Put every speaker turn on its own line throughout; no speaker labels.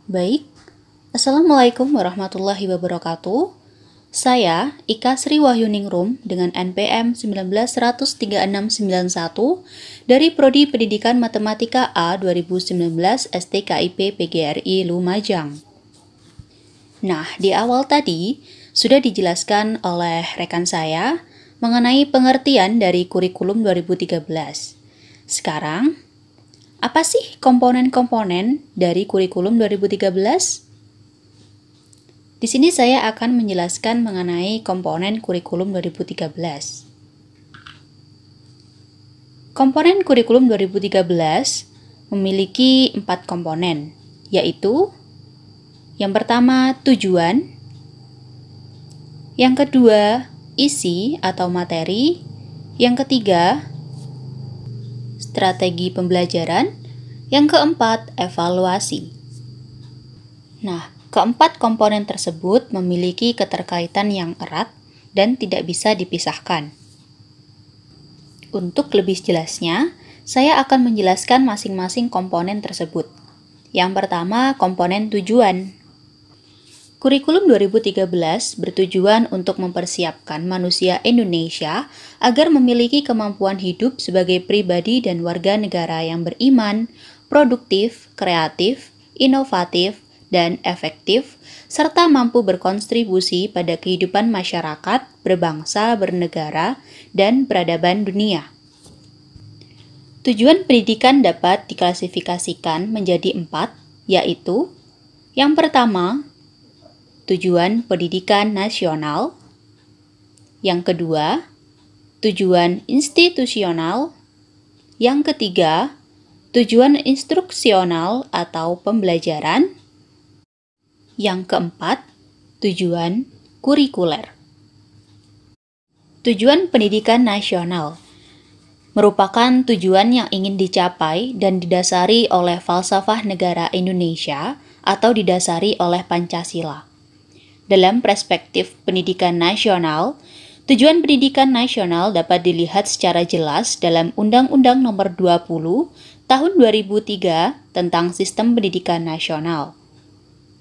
Baik, Assalamualaikum warahmatullahi wabarakatuh. Saya Ika Sri Wahyuningrum dengan NPM 1913691 dari Prodi Pendidikan Matematika A 2019 STKIP PGRI Lumajang. Nah, di awal tadi sudah dijelaskan oleh rekan saya mengenai pengertian dari kurikulum 2013. Sekarang, apa sih komponen-komponen dari kurikulum 2013? Di sini saya akan menjelaskan mengenai komponen kurikulum 2013. Komponen kurikulum 2013 memiliki 4 komponen, yaitu yang pertama tujuan, yang kedua isi atau materi, yang ketiga strategi pembelajaran, yang keempat evaluasi. Nah, keempat komponen tersebut memiliki keterkaitan yang erat dan tidak bisa dipisahkan. Untuk lebih jelasnya, saya akan menjelaskan masing-masing komponen tersebut. Yang pertama, komponen tujuan. Kurikulum 2013 bertujuan untuk mempersiapkan manusia Indonesia agar memiliki kemampuan hidup sebagai pribadi dan warga negara yang beriman, produktif, kreatif, inovatif, dan efektif, serta mampu berkontribusi pada kehidupan masyarakat, berbangsa, bernegara, dan peradaban dunia. Tujuan pendidikan dapat diklasifikasikan menjadi 4, yaitu yang pertama, tujuan pendidikan nasional, yang kedua, tujuan institusional, yang ketiga, tujuan instruksional atau pembelajaran, yang keempat, tujuan kurikuler. Tujuan pendidikan nasional merupakan tujuan yang ingin dicapai dan didasari oleh falsafah negara Indonesia atau didasari oleh Pancasila. Dalam perspektif pendidikan nasional, tujuan pendidikan nasional dapat dilihat secara jelas dalam Undang-Undang Nomor 20 Tahun 2003 tentang Sistem Pendidikan Nasional,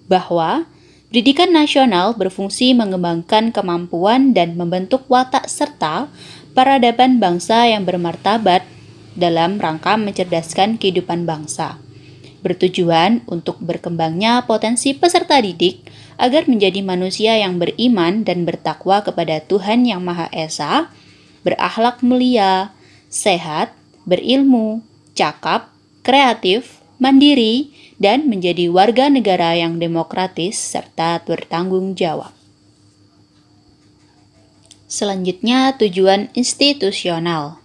bahwa pendidikan nasional berfungsi mengembangkan kemampuan dan membentuk watak serta peradaban bangsa yang bermartabat dalam rangka mencerdaskan kehidupan bangsa, bertujuan untuk berkembangnya potensi peserta didik agar menjadi manusia yang beriman dan bertakwa kepada Tuhan Yang Maha Esa, berakhlak mulia, sehat, berilmu, cakap, kreatif, mandiri, dan menjadi warga negara yang demokratis serta bertanggung jawab. Selanjutnya, tujuan institusional.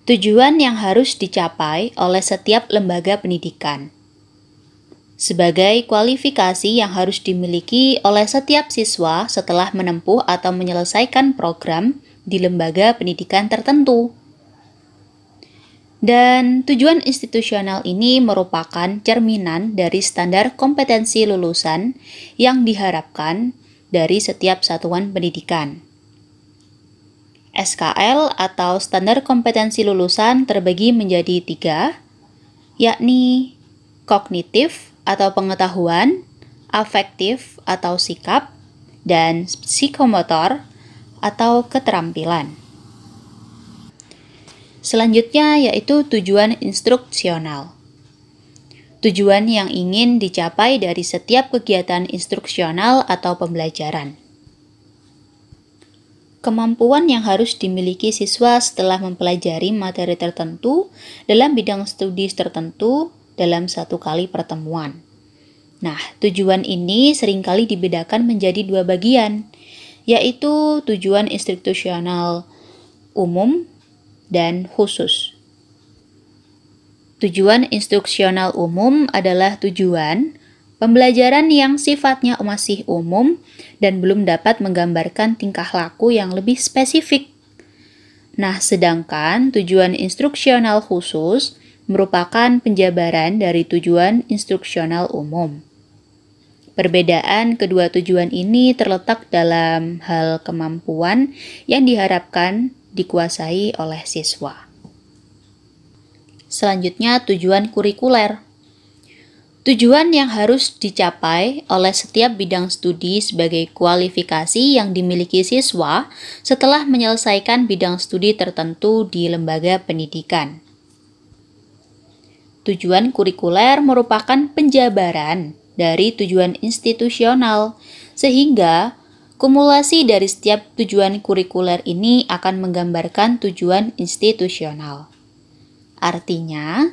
Tujuan yang harus dicapai oleh setiap lembaga pendidikan. Sebagai kualifikasi yang harus dimiliki oleh setiap siswa setelah menempuh atau menyelesaikan program di lembaga pendidikan tertentu. Dan tujuan institusional ini merupakan cerminan dari standar kompetensi lulusan yang diharapkan dari setiap satuan pendidikan. SKL atau standar kompetensi lulusan terbagi menjadi 3, yakni kognitif atau pengetahuan, afektif atau sikap, dan psikomotor atau keterampilan. Selanjutnya yaitu tujuan instruksional. Tujuan yang ingin dicapai dari setiap kegiatan instruksional atau pembelajaran. Kemampuan yang harus dimiliki siswa setelah mempelajari materi tertentu dalam bidang studi tertentu dalam satu kali pertemuan. Nah, tujuan ini seringkali dibedakan menjadi 2 bagian, yaitu tujuan institusional umum dan khusus. Tujuan instruksional umum adalah tujuan pembelajaran yang sifatnya masih umum dan belum dapat menggambarkan tingkah laku yang lebih spesifik. Nah, sedangkan tujuan instruksional khusus merupakan penjabaran dari tujuan instruksional umum. Perbedaan kedua tujuan ini terletak dalam hal kemampuan yang diharapkan dikuasai oleh siswa. Selanjutnya, tujuan kurikuler. Tujuan yang harus dicapai oleh setiap bidang studi sebagai kualifikasi yang dimiliki siswa setelah menyelesaikan bidang studi tertentu di lembaga pendidikan. Tujuan kurikuler merupakan penjabaran dari tujuan institusional, sehingga kumulasi dari setiap tujuan kurikuler ini akan menggambarkan tujuan institusional. Artinya,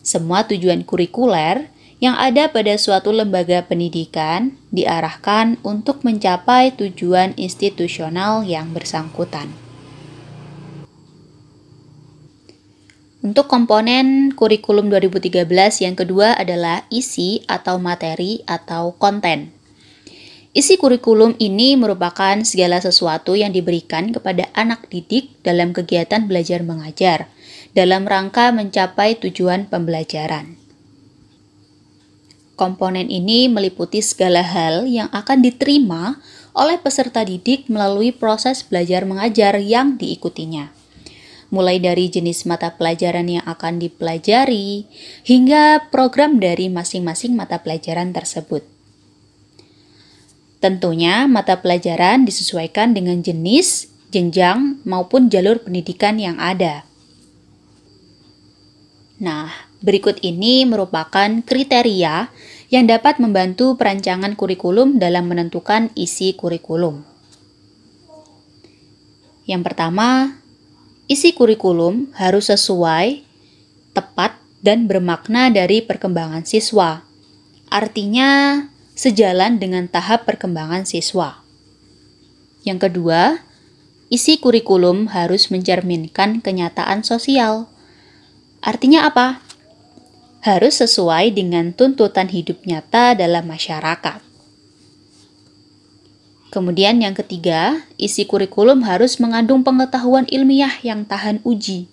semua tujuan kurikuler yang ada pada suatu lembaga pendidikan diarahkan untuk mencapai tujuan institusional yang bersangkutan. Untuk komponen kurikulum 2013 yang kedua adalah isi atau materi atau konten. Isi kurikulum ini merupakan segala sesuatu yang diberikan kepada anak didik dalam kegiatan belajar mengajar, dalam rangka mencapai tujuan pembelajaran. Komponen ini meliputi segala hal yang akan diterima oleh peserta didik melalui proses belajar mengajar yang diikutinya. Mulai dari jenis mata pelajaran yang akan dipelajari, hingga program dari masing-masing mata pelajaran tersebut. Tentunya, mata pelajaran disesuaikan dengan jenis, jenjang, maupun jalur pendidikan yang ada. Nah, berikut ini merupakan kriteria yang dapat membantu perancangan kurikulum dalam menentukan isi kurikulum. Yang pertama, isi kurikulum harus sesuai, tepat, dan bermakna dari perkembangan siswa. Artinya, sejalan dengan tahap perkembangan siswa. Yang kedua, isi kurikulum harus mencerminkan kenyataan sosial. Artinya apa? Harus sesuai dengan tuntutan hidup nyata dalam masyarakat. Kemudian yang ketiga, isi kurikulum harus mengandung pengetahuan ilmiah yang tahan uji.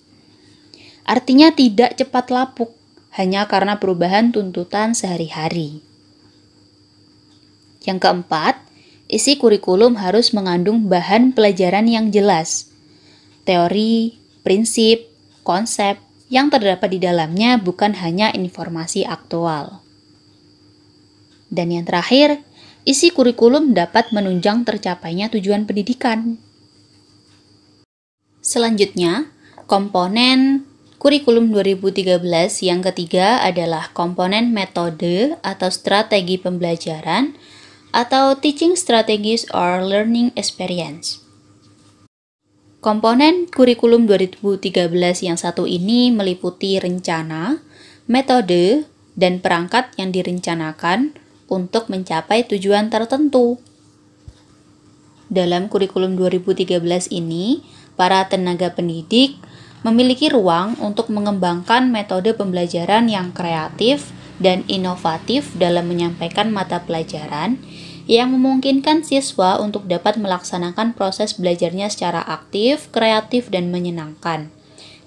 Artinya tidak cepat lapuk, hanya karena perubahan tuntutan sehari-hari. Yang keempat, isi kurikulum harus mengandung bahan pelajaran yang jelas. Teori, prinsip, konsep yang terdapat di dalamnya bukan hanya informasi aktual. Dan yang terakhir, isi kurikulum dapat menunjang tercapainya tujuan pendidikan. Selanjutnya, komponen kurikulum 2013 yang ketiga adalah komponen metode atau strategi pembelajaran atau teaching strategies or learning experience. Komponen kurikulum 2013 yang satu ini meliputi rencana, metode, dan perangkat yang direncanakan untuk mencapai tujuan tertentu. Dalam kurikulum 2013 ini, para tenaga pendidik memiliki ruang untuk mengembangkan metode pembelajaran yang kreatif dan inovatif dalam menyampaikan mata pelajaran yang memungkinkan siswa untuk dapat melaksanakan proses belajarnya secara aktif, kreatif, dan menyenangkan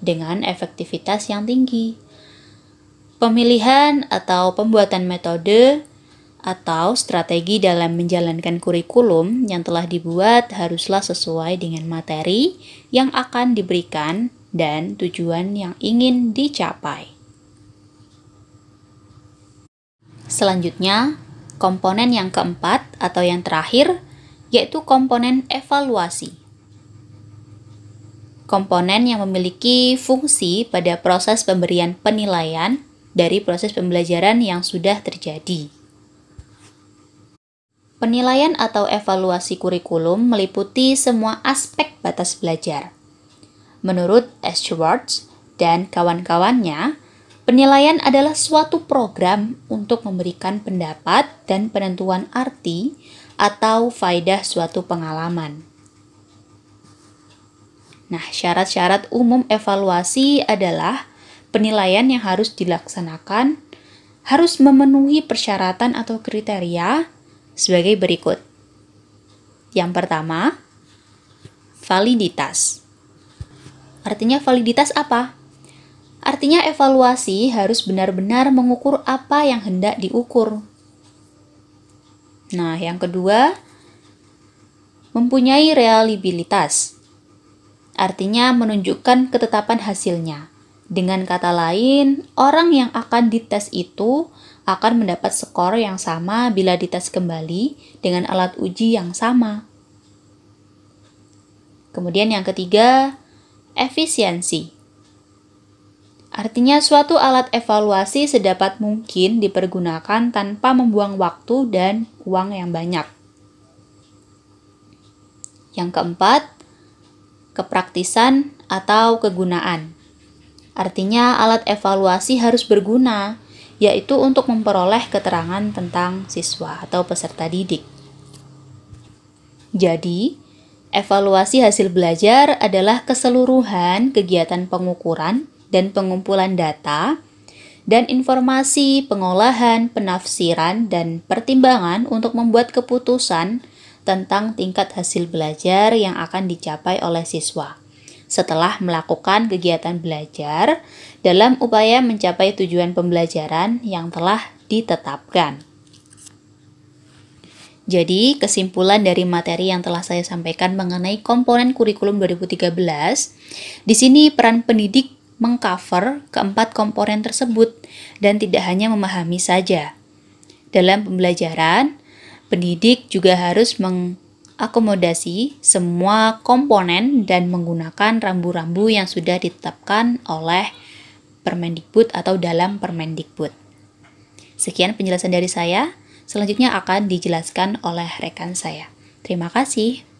dengan efektivitas yang tinggi. Pemilihan atau pembuatan metode atau strategi dalam menjalankan kurikulum yang telah dibuat haruslah sesuai dengan materi yang akan diberikan dan tujuan yang ingin dicapai. Selanjutnya, komponen yang keempat atau yang terakhir yaitu komponen evaluasi. Komponen yang memiliki fungsi pada proses pemberian penilaian dari proses pembelajaran yang sudah terjadi. Penilaian atau evaluasi kurikulum meliputi semua aspek batas belajar. Menurut S. Schwartz dan kawan-kawannya, penilaian adalah suatu program untuk memberikan pendapat dan penentuan arti atau faedah suatu pengalaman. Nah, syarat-syarat umum evaluasi adalah penilaian yang harus dilaksanakan harus memenuhi persyaratan atau kriteria sebagai berikut. Yang pertama, validitas. Artinya validitas apa? Artinya evaluasi harus benar-benar mengukur apa yang hendak diukur. Nah, yang kedua, mempunyai reliabilitas. Artinya menunjukkan ketetapan hasilnya. Dengan kata lain, orang yang akan dites itu akan mendapat skor yang sama bila dites kembali dengan alat uji yang sama. Kemudian yang ketiga, efisiensi. Artinya suatu alat evaluasi sedapat mungkin dipergunakan tanpa membuang waktu dan uang yang banyak. Yang keempat, kepraktisan atau kegunaan. Artinya alat evaluasi harus berguna, yaitu untuk memperoleh keterangan tentang siswa atau peserta didik. Jadi, evaluasi hasil belajar adalah keseluruhan kegiatan pengukuran dan pengumpulan data dan informasi, pengolahan, penafsiran, dan pertimbangan untuk membuat keputusan tentang tingkat hasil belajar yang akan dicapai oleh siswa setelah melakukan kegiatan belajar dalam upaya mencapai tujuan pembelajaran yang telah ditetapkan. Jadi, kesimpulan dari materi yang telah saya sampaikan mengenai komponen kurikulum 2013, di sini peran pendidik mengcover keempat komponen tersebut dan tidak hanya memahami saja. Dalam pembelajaran, pendidik juga harus mengakomodasi semua komponen dan menggunakan rambu-rambu yang sudah ditetapkan oleh Permendikbud atau dalam Permendikbud. Sekian penjelasan dari saya, selanjutnya akan dijelaskan oleh rekan saya. Terima kasih.